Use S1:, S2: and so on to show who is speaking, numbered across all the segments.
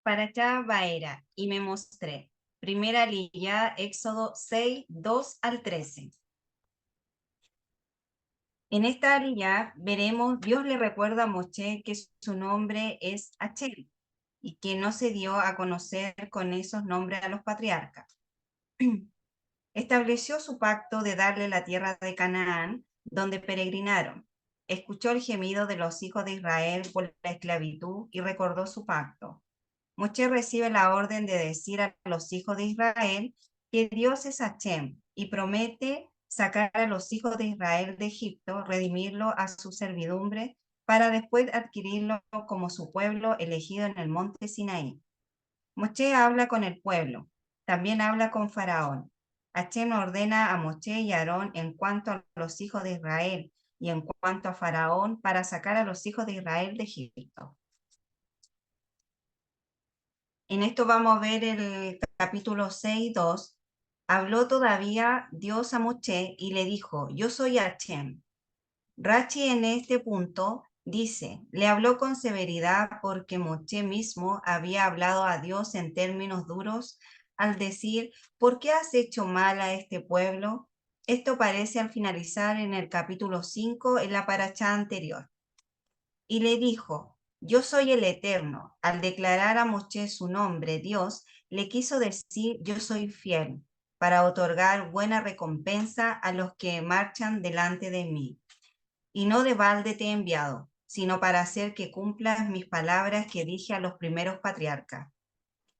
S1: para allá Baera, y me mostré. Primera Lilla, Éxodo 6, 2 al 13. En esta Lilla veremos, Dios le recuerda a Moshe que su nombre es Hachem y que no se dio a conocer con esos nombres a los patriarcas. Estableció su pacto de darle la tierra de Canaán, donde peregrinaron. Escuchó el gemido de los hijos de Israel por la esclavitud y recordó su pacto. Moshe recibe la orden de decir a los hijos de Israel que Dios es Hachem y promete sacar a los hijos de Israel de Egipto, redimirlo a su servidumbre, para después adquirirlo como su pueblo elegido en el monte Sinaí. Moshe habla con el pueblo, también habla con Faraón. Hachem ordena a Moshe y Aarón en cuanto a los hijos de Israel y en cuanto a Faraón para sacar a los hijos de Israel de Egipto. En esto vamos a ver el capítulo 6, 2. Habló todavía Dios a Moshe y le dijo, yo soy Hachem. Rachi en este punto dice, le habló con severidad porque Moshe mismo había hablado a Dios en términos duros al decir, ¿por qué has hecho mal a este pueblo? Esto parece al finalizar en el capítulo 5 en la parashá anterior. Y le dijo, yo soy el Eterno. Al declarar a Moshe su nombre, Dios le quiso decir, yo soy fiel, para otorgar buena recompensa a los que marchan delante de mí. Y no de balde te he enviado, sino para hacer que cumplas mis palabras que dije a los primeros patriarcas.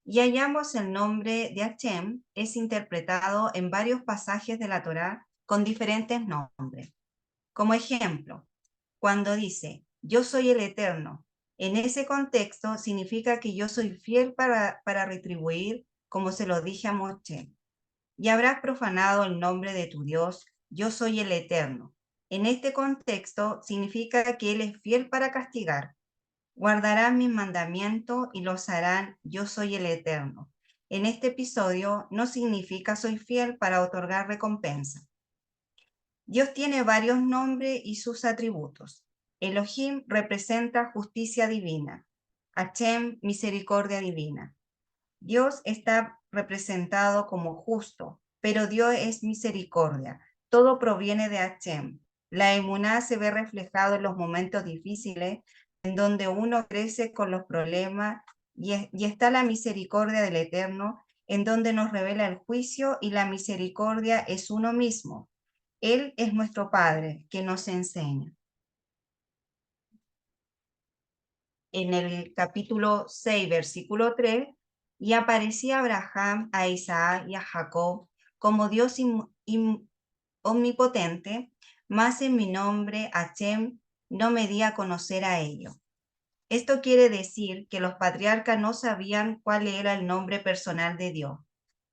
S1: Y hallamos el nombre de Hachem es interpretado en varios pasajes de la Torá con diferentes nombres. Como ejemplo, cuando dice, yo soy el Eterno, en ese contexto significa que yo soy fiel para retribuir, como se lo dije a Moshe. Y habrás profanado el nombre de tu Dios, yo soy el Eterno. En este contexto significa que Él es fiel para castigar. Guardarán mis mandamientos y los harán, yo soy el Eterno. En este episodio no significa soy fiel para otorgar recompensa. Dios tiene varios nombres y sus atributos. Elohim representa justicia divina. Hachem, misericordia divina. Dios está representado como justo, pero Dios es misericordia. Todo proviene de Hachem. La emuná se ve reflejado en los momentos difíciles, en donde uno crece con los problemas, y está la misericordia del Eterno, en donde nos revela el juicio, y la misericordia es uno mismo. Él es nuestro Padre, que nos enseña. En el capítulo 6, versículo 3, y aparecía Abraham, a Isaac y a Jacob como Dios omnipotente, mas en mi nombre, Hachem, no me di a conocer a ellos. Esto quiere decir que los patriarcas no sabían cuál era el nombre personal de Dios.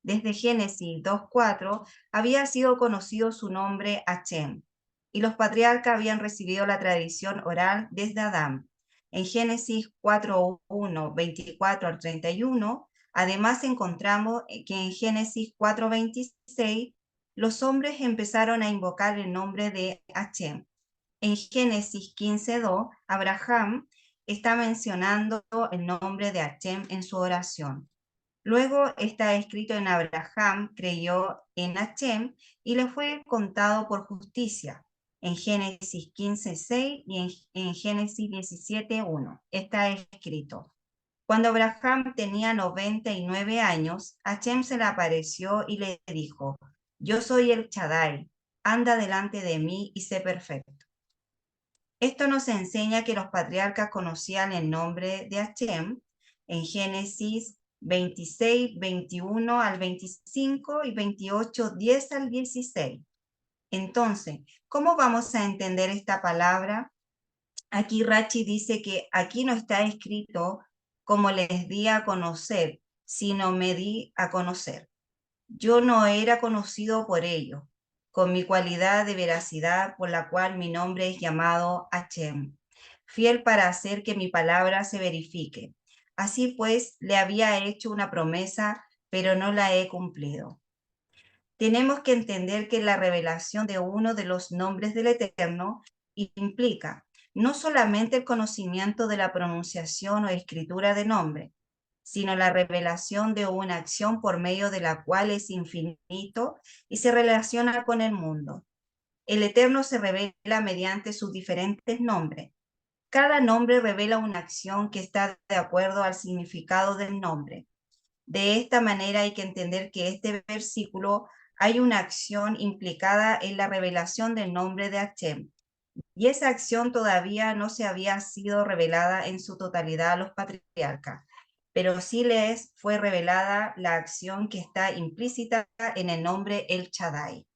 S1: Desde Génesis 2:4 había sido conocido su nombre Hachem, y los patriarcas habían recibido la tradición oral desde Adán. En Génesis 4:1, 24 al 31, además encontramos que en Génesis 4:26 los hombres empezaron a invocar el nombre de Hachem. En Génesis 15:2, Abraham está mencionando el nombre de Hachem en su oración. Luego está escrito en Abraham creyó en Hachem y le fue contado por justicia. En Génesis 15:6 y en Génesis 17:1 está escrito. Cuando Abraham tenía 99 años, Hachem se le apareció y le dijo, yo soy el Shaddai, anda delante de mí y sé perfecto. Esto nos enseña que los patriarcas conocían el nombre de Hachem en Génesis 26, 21 al 25 y 28, 10 al 16. Entonces, ¿cómo vamos a entender esta palabra? Aquí Rachi dice que aquí no está escrito como les di a conocer, sino me di a conocer. Yo no era conocido por ellos, con mi cualidad de veracidad por la cual mi nombre es llamado Hachem, fiel para hacer que mi palabra se verifique. Así pues, le había hecho una promesa, pero no la he cumplido. Tenemos que entender que la revelación de uno de los nombres del Eterno implica no solamente el conocimiento de la pronunciación o escritura de nombre, sino la revelación de una acción por medio de la cual es infinito y se relaciona con el mundo. El Eterno se revela mediante sus diferentes nombres. Cada nombre revela una acción que está de acuerdo al significado del nombre. De esta manera hay que entender que este versículo hay una acción implicada en la revelación del nombre de Hashem, y esa acción todavía no se había sido revelada en su totalidad a los patriarcas, pero sí les fue revelada la acción que está implícita en el nombre El Shaddai.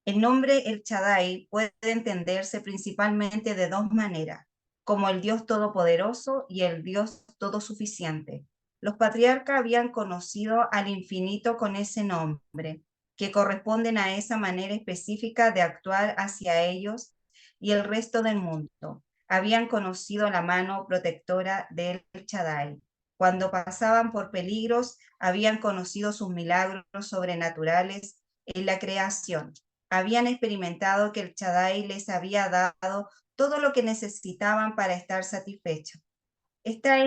S1: El nombre El Shaddai puede entenderse principalmente de dos maneras, como el Dios Todopoderoso y el Dios Todosuficiente. Los patriarcas habían conocido al infinito con ese nombre, que corresponden a esa manera específica de actuar hacia ellos y el resto del mundo. Habían conocido la mano protectora del Shaddai. Cuando pasaban por peligros, habían conocido sus milagros sobrenaturales en la creación. Habían experimentado que el Shaddai les había dado todo lo que necesitaban para estar satisfechos. Está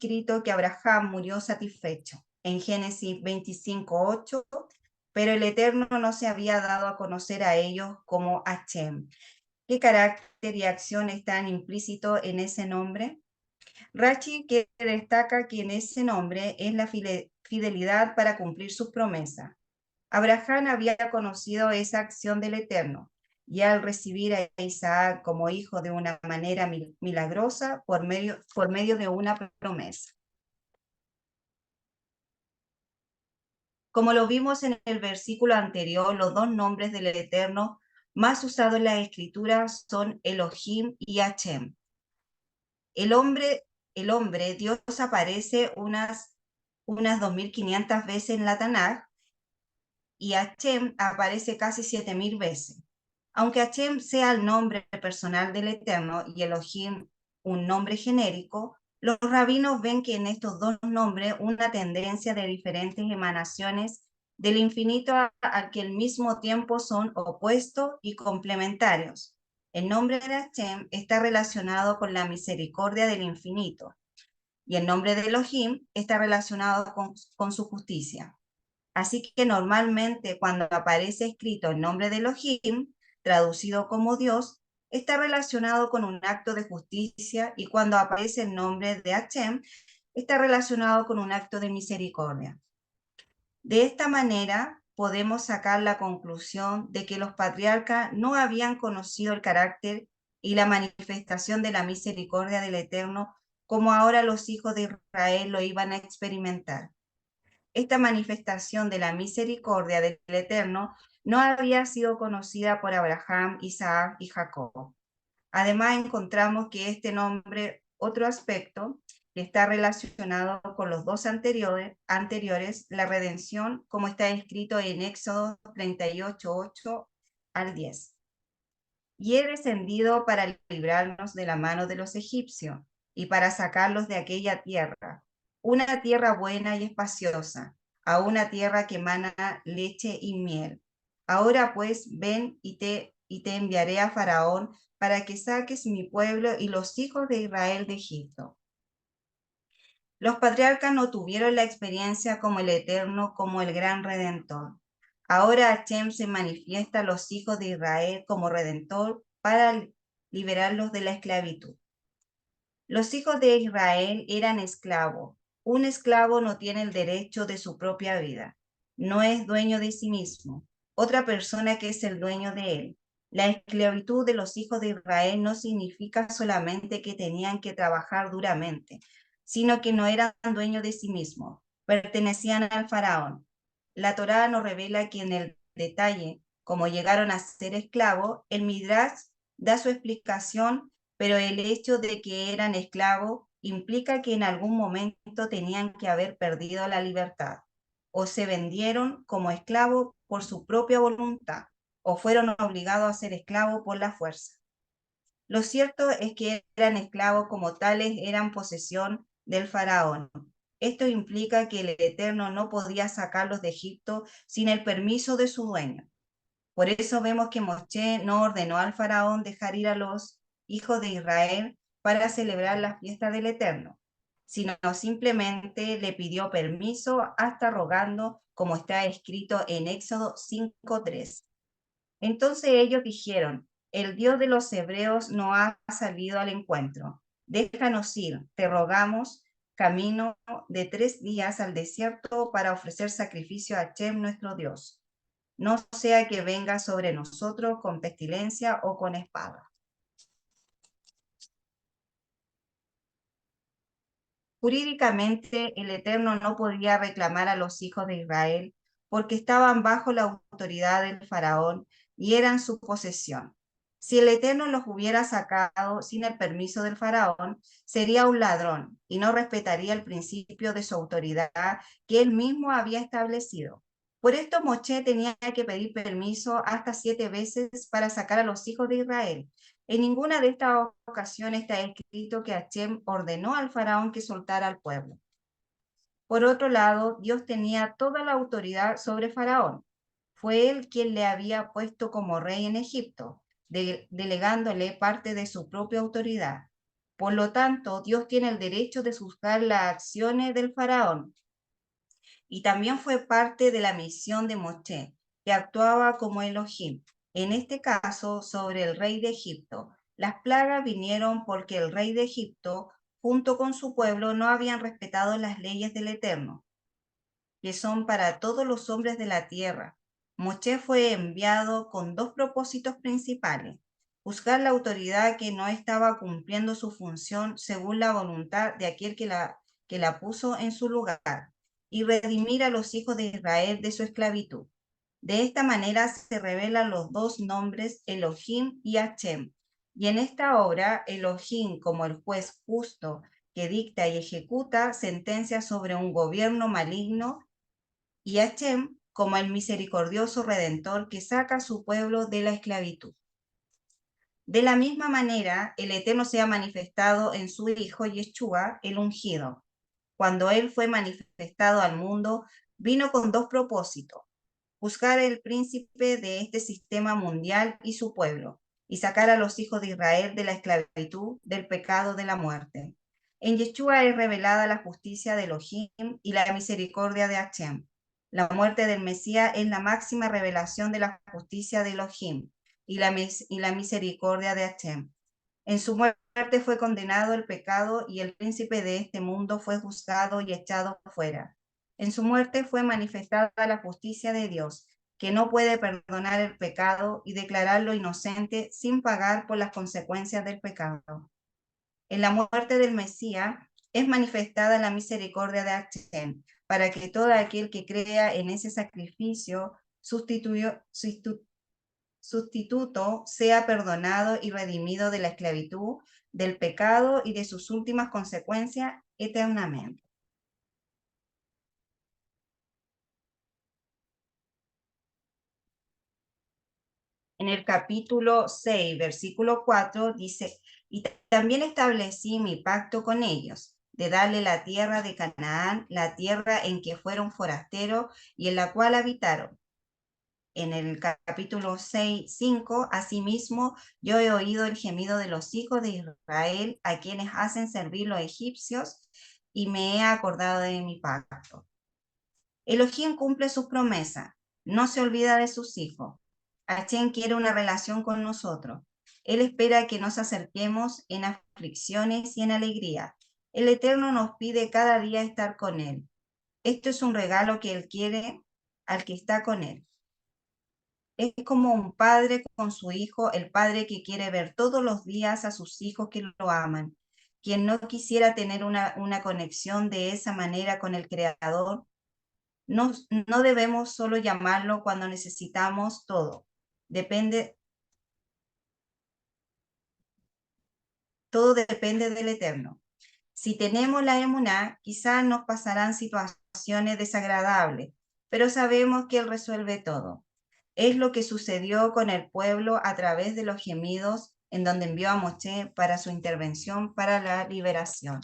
S1: escrito que Abraham murió satisfecho en Génesis 25:8, pero el Eterno no se había dado a conocer a ellos como Hashem. ¿Qué carácter y acción están implícitos en ese nombre? Rashi que destaca que en ese nombre es la fidelidad para cumplir sus promesas. Abraham había conocido esa acción del Eterno, y al recibir a Isaac como hijo de una manera milagrosa por medio de una promesa. Como lo vimos en el versículo anterior, los dos nombres del Eterno más usados en la Escritura son Elohim y Hashem. El hombre, Dios aparece unas 2500 veces en la Tanaj, y Hashem aparece casi 7000 veces. Aunque Hashem sea el nombre personal del Eterno y Elohim un nombre genérico, los rabinos ven que en estos dos nombres una tendencia de diferentes emanaciones del infinito al que al mismo tiempo son opuestos y complementarios. El nombre de Hashem está relacionado con la misericordia del infinito, y el nombre de Elohim está relacionado con su justicia. Así que normalmente cuando aparece escrito el nombre de Elohim, traducido como Dios, está relacionado con un acto de justicia, y cuando aparece el nombre de Hashem, está relacionado con un acto de misericordia. De esta manera podemos sacar la conclusión de que los patriarcas no habían conocido el carácter y la manifestación de la misericordia del Eterno como ahora los hijos de Israel lo iban a experimentar. Esta manifestación de la misericordia del Eterno no había sido conocida por Abraham, Isaac y Jacob. Además, encontramos que este nombre, otro aspecto, que está relacionado con los dos anteriores, la redención, como está escrito en Éxodo 38:8 al 10. Y he descendido para librarnos de la mano de los egipcios y para sacarlos de aquella tierra, una tierra buena y espaciosa, a una tierra que emana leche y miel. Ahora pues ven y te enviaré a Faraón para que saques mi pueblo y los hijos de Israel de Egipto. Los patriarcas no tuvieron la experiencia como el Eterno, como el gran Redentor. Ahora Hashem se manifiesta a los hijos de Israel como Redentor para liberarlos de la esclavitud. Los hijos de Israel eran esclavos. Un esclavo no tiene el derecho de su propia vida. No es dueño de sí mismo. Otra persona que es el dueño de él. La esclavitud de los hijos de Israel no significa solamente que tenían que trabajar duramente, sino que no eran dueños de sí mismos. Pertenecían al faraón. La Torá nos revela que en el detalle, como llegaron a ser esclavos, el Midrash da su explicación, pero el hecho de que eran esclavos implica que en algún momento tenían que haber perdido la libertad, o se vendieron como esclavos por su propia voluntad, o fueron obligados a ser esclavos por la fuerza. Lo cierto es que eran esclavos como tales, eran posesión del faraón. Esto implica que el Eterno no podía sacarlos de Egipto sin el permiso de su dueño. Por eso vemos que Moshe no ordenó al faraón dejar ir a los hijos de Israel para celebrar la fiesta del Eterno. sino simplemente le pidió permiso hasta rogando, como está escrito en Éxodo 5:3. Entonces ellos dijeron, el Dios de los hebreos no ha salido al encuentro. Déjanos ir, te rogamos, camino de 3 días al desierto para ofrecer sacrificio a Hashem nuestro Dios. No sea que venga sobre nosotros con pestilencia o con espada. Jurídicamente, el Eterno no podía reclamar a los hijos de Israel porque estaban bajo la autoridad del faraón y eran su posesión. Si el Eterno los hubiera sacado sin el permiso del faraón, sería un ladrón y no respetaría el principio de su autoridad que él mismo había establecido. Por esto Moshe tenía que pedir permiso hasta 7 veces para sacar a los hijos de Israel. En ninguna de estas ocasiones está escrito que Hashem ordenó al faraón que soltara al pueblo. Por otro lado, Dios tenía toda la autoridad sobre faraón. Fue él quien le había puesto como rey en Egipto, delegándole parte de su propia autoridad. Por lo tanto, Dios tiene el derecho de juzgar las acciones del faraón. Y también fue parte de la misión de Moshe, que actuaba como Elohim, en este caso sobre el rey de Egipto. Las plagas vinieron porque el rey de Egipto, junto con su pueblo, no habían respetado las leyes del Eterno, que son para todos los hombres de la tierra. Moshe fue enviado con 2 propósitos principales: juzgar la autoridad que no estaba cumpliendo su función según la voluntad de aquel que la puso en su lugar, y redimir a los hijos de Israel de su esclavitud. De esta manera se revelan los 2 nombres Elohim y Hashem. Y en esta obra, Elohim, como el juez justo que dicta y ejecuta sentencias sobre un gobierno maligno, y Hashem como el misericordioso Redentor que saca a su pueblo de la esclavitud. De la misma manera, el Eterno se ha manifestado en su Hijo Yeshua, el ungido. Cuando Él fue manifestado al mundo, vino con 2 propósitos: juzgar el príncipe de este sistema mundial y su pueblo, y sacar a los hijos de Israel de la esclavitud, del pecado, de la muerte. En Yeshua es revelada la justicia de Elohim y la misericordia de Hashem. La muerte del Mesías es la máxima revelación de la justicia de Elohim y la misericordia de Hashem. En su muerte fue condenado el pecado y el príncipe de este mundo fue juzgado y echado fuera. En su muerte fue manifestada la justicia de Dios, que no puede perdonar el pecado y declararlo inocente sin pagar por las consecuencias del pecado. En la muerte del Mesías es manifestada la misericordia de Hashem, para que todo aquel que crea en ese sacrificio sustituto sea perdonado y redimido de la esclavitud, del pecado y de sus últimas consecuencias eternamente. En el capítulo 6, versículo 4, dice, y también establecí mi pacto con ellos, de darle la tierra de Canaán, la tierra en que fueron forasteros y en la cual habitaron. En el capítulo 6, 5, asimismo, yo he oído el gemido de los hijos de Israel, a quienes hacen servir los egipcios, y me he acordado de mi pacto. Elohim cumple sus promesas, no se olvida de sus hijos. Hashem quiere una relación con nosotros. Él espera que nos acerquemos en aflicciones y en alegría. El Eterno nos pide cada día estar con Él. Esto es un regalo que Él quiere al que está con Él. Es como un padre con su hijo, el padre que quiere ver todos los días a sus hijos que lo aman. Quien no quisiera tener una conexión de esa manera con el Creador. No debemos solo llamarlo cuando necesitamos todo. Todo depende del Eterno. Si tenemos la emuná, quizás nos pasarán situaciones desagradables, pero sabemos que Él resuelve todo. Es lo que sucedió con el pueblo a través de los gemidos en donde envió a Moshe para su intervención para la liberación.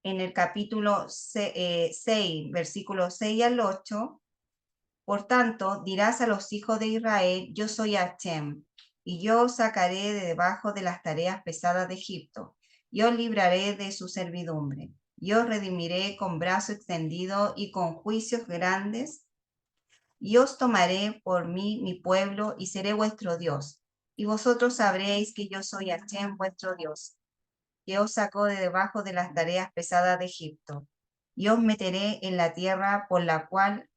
S1: En el capítulo 6, versículos 6 al 8, por tanto, dirás a los hijos de Israel, yo soy Hashem, y yo os sacaré de debajo de las tareas pesadas de Egipto, y os libraré de su servidumbre, y os redimiré con brazo extendido y con juicios grandes, y os tomaré por mí mi pueblo, y seré vuestro Dios, y vosotros sabréis que yo soy Hashem, vuestro Dios, que os sacó de debajo de las tareas pesadas de Egipto, y os meteré en la tierra por la cual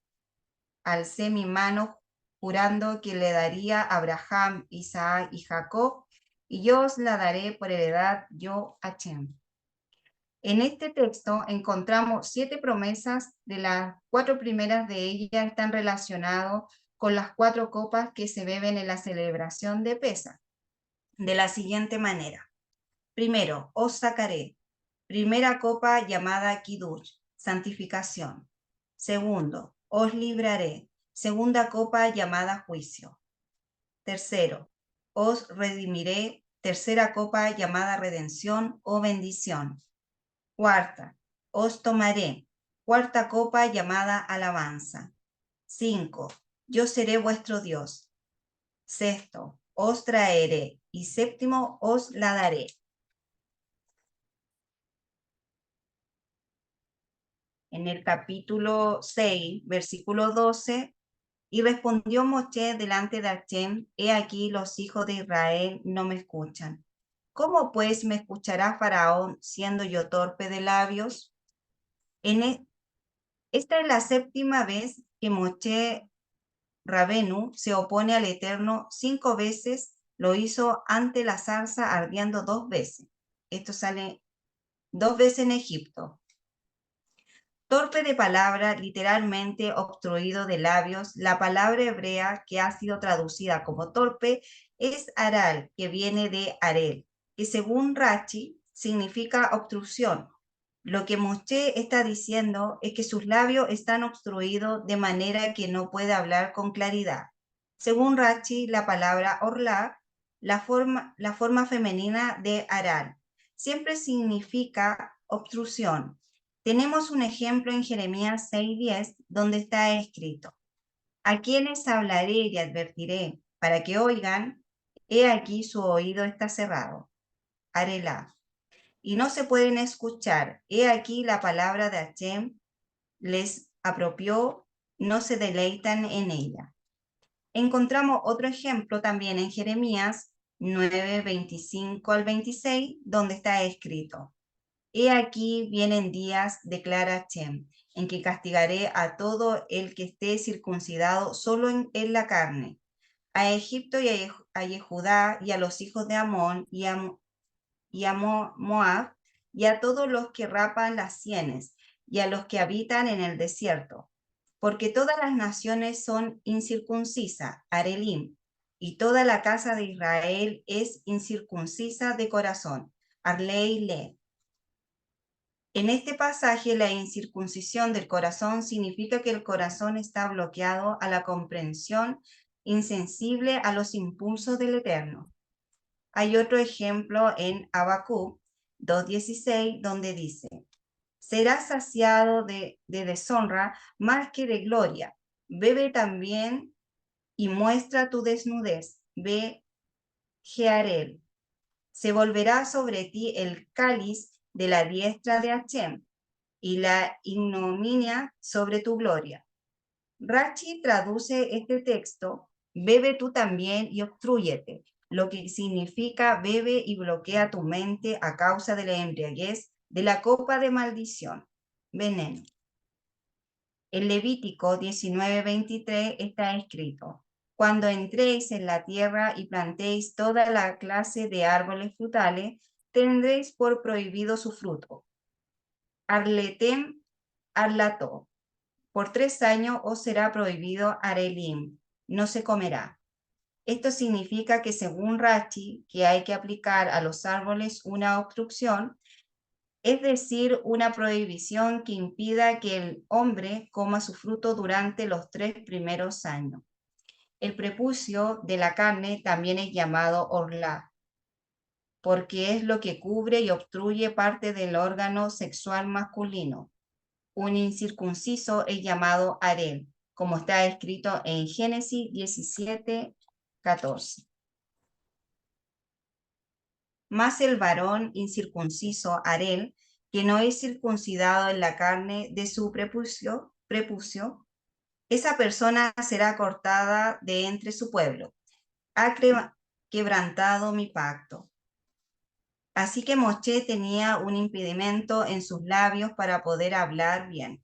S1: alcé mi mano jurando que le daría a Abraham, Isaac y Jacob, y yo os la daré por heredad, yo Hashem. En este texto encontramos 7 promesas, de las 4 primeras de ellas están relacionadas con las 4 copas que se beben en la celebración de Pesaj, de la siguiente manera. Primero, os sacaré. Primera copa llamada Kiddush, santificación. Segundo, os libraré. Segunda copa llamada juicio. Tercero, os redimiré. Tercera copa llamada redención o bendición. Cuarta, os tomaré. Cuarta copa llamada alabanza. 5, yo seré vuestro Dios. Sexto, os traeré. Y séptimo, os la daré. En el capítulo 6, versículo 12, y respondió Moshe delante de Hashem, he aquí los hijos de Israel no me escuchan. ¿Cómo pues me escuchará Faraón siendo yo torpe de labios? Esta es la 7ª vez que Moshe Rabenu se opone al Eterno. 5 veces lo hizo ante la zarza ardiendo 2 veces. Esto sale 2 veces en Egipto. Torpe de palabra, literalmente obstruido de labios. La palabra hebrea que ha sido traducida como torpe es aral, que viene de arel, que según Rachi significa obstrucción. Lo que Moshe está diciendo es que sus labios están obstruidos de manera que no puede hablar con claridad. Según Rachi, la palabra orla, la forma femenina de aral, siempre significa obstrucción. Tenemos un ejemplo en Jeremías 6:10, donde está escrito: a quienes hablaré y advertiré para que oigan, he aquí su oído está cerrado. Arelá. Y no se pueden escuchar. He aquí la palabra de Hashem les apropió, no se deleitan en ella. Encontramos otro ejemplo también en Jeremías 9:25 al 26, donde está escrito: he aquí vienen días, declara Hashem, en que castigaré a todo el que esté circuncidado solo en la carne, a Egipto y a Judá y a los hijos de Amón y a Moab, y a todos los que rapan las sienes, y a los que habitan en el desierto, porque todas las naciones son incircuncisas, Arelim, y toda la casa de Israel es incircuncisa de corazón, Arlei Le. En este pasaje, la incircuncisión del corazón significa que el corazón está bloqueado a la comprensión, insensible a los impulsos del Eterno. Hay otro ejemplo en Habacuc 2:16, donde dice: serás saciado de deshonra más que de gloria. Bebe también y muestra tu desnudez. Ve, Jearel. Se volverá sobre ti el cáliz de la diestra de Hashem y la ignominia sobre tu gloria. Rachi traduce este texto: bebe tú también y obstrúyete, lo que significa bebe y bloquea tu mente a causa de la embriaguez de la copa de maldición, veneno. En Levítico 19:23 está escrito: cuando entréis en la tierra y plantéis toda la clase de árboles frutales, tendréis por prohibido su fruto. Arletem arlató. Por 3 años os será prohibido arelim, no se comerá. Esto significa que según Rachi, que hay que aplicar a los árboles una obstrucción, es decir, una prohibición que impida que el hombre coma su fruto durante los 3 primeros años. El prepucio de la carne también es llamado orla, porque es lo que cubre y obstruye parte del órgano sexual masculino. Un incircunciso es llamado harem, como está escrito en Génesis 17:14. Mas el varón incircunciso, Arel, que no es circuncidado en la carne de su prepucio, esa persona será cortada de entre su pueblo. Ha quebrantado mi pacto. Así que Moshe tenía un impedimento en sus labios para poder hablar bien.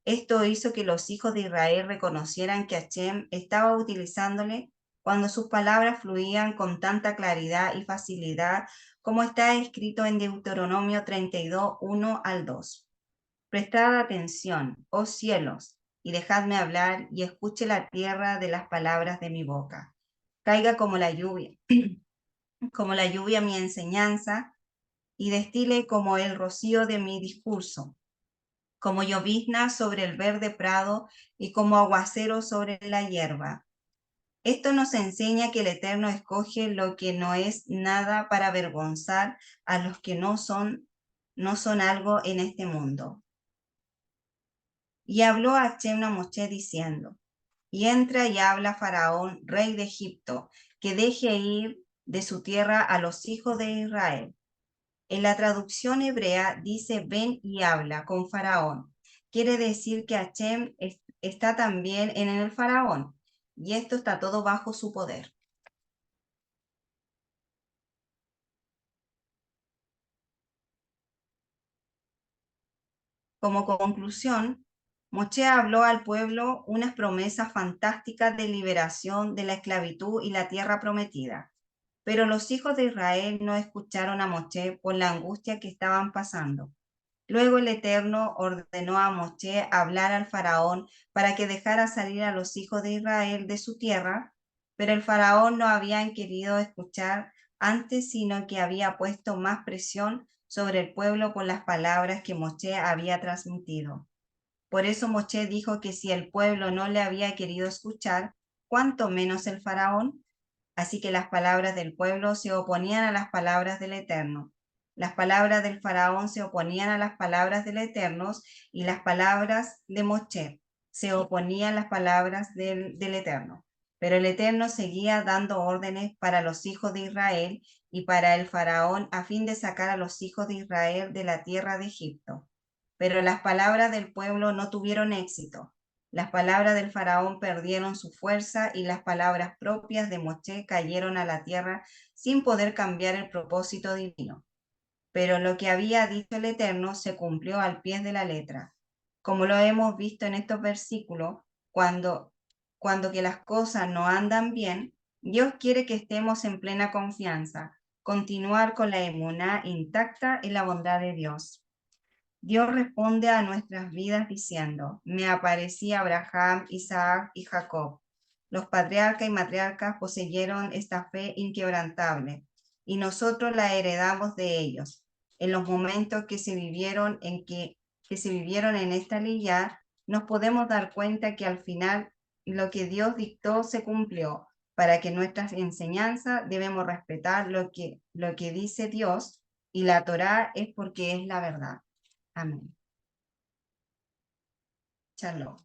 S1: Esto hizo que los hijos de Israel reconocieran que Hashem estaba utilizándole cuando sus palabras fluían con tanta claridad y facilidad, como está escrito en Deuteronomio 32, 1 al 2. Prestad atención, oh cielos, y dejadme hablar, y escuche la tierra de las palabras de mi boca. Caiga como la lluvia, como la lluvia mi enseñanza, y destile como el rocío de mi discurso, como llovizna sobre el verde prado y como aguacero sobre la hierba. Esto nos enseña que el Eterno escoge lo que no es nada para avergonzar a los que no son algo en este mundo. Y habló a Hashem a Moshe diciendo, y entra y habla Faraón, rey de Egipto, que deje ir de su tierra a los hijos de Israel. En la traducción hebrea dice ven y habla con Faraón. Quiere decir que Hashem está también en el Faraón, y esto está todo bajo su poder. Como conclusión, Moshe habló al pueblo unas promesas fantásticas de liberación de la esclavitud y la tierra prometida. Pero los hijos de Israel no escucharon a Moshe por la angustia que estaban pasando. Luego el Eterno ordenó a Moshe hablar al faraón para que dejara salir a los hijos de Israel de su tierra, pero el faraón no había querido escuchar antes, sino que había puesto más presión sobre el pueblo con las palabras que Moshe había transmitido. Por eso Moshe dijo que si el pueblo no le había querido escuchar, cuánto menos el faraón. Así que las palabras del pueblo se oponían a las palabras del Eterno. Las palabras del faraón se oponían a las palabras del Eterno, y las palabras de Moshe se oponían a las palabras del Eterno. Pero el Eterno seguía dando órdenes para los hijos de Israel y para el faraón a fin de sacar a los hijos de Israel de la tierra de Egipto. Pero las palabras del pueblo no tuvieron éxito. Las palabras del faraón perdieron su fuerza y las palabras propias de Moshe cayeron a la tierra sin poder cambiar el propósito divino. Pero lo que había dicho el Eterno se cumplió al pie de la letra. Como lo hemos visto en estos versículos, cuando que las cosas no andan bien, Dios quiere que estemos en plena confianza, continuar con la emuná intacta en la bondad de Dios. Dios responde a nuestras vidas diciendo, me aparecí Abraham, Isaac y Jacob. Los patriarcas y matriarcas poseyeron esta fe inquebrantable y nosotros la heredamos de ellos. En los momentos que se vivieron en esta lilla, nos podemos dar cuenta que al final lo que Dios dictó se cumplió. Para que nuestras enseñanzas debemos respetar lo que dice Dios, y la Torá es porque es la verdad. Amén. Shalom.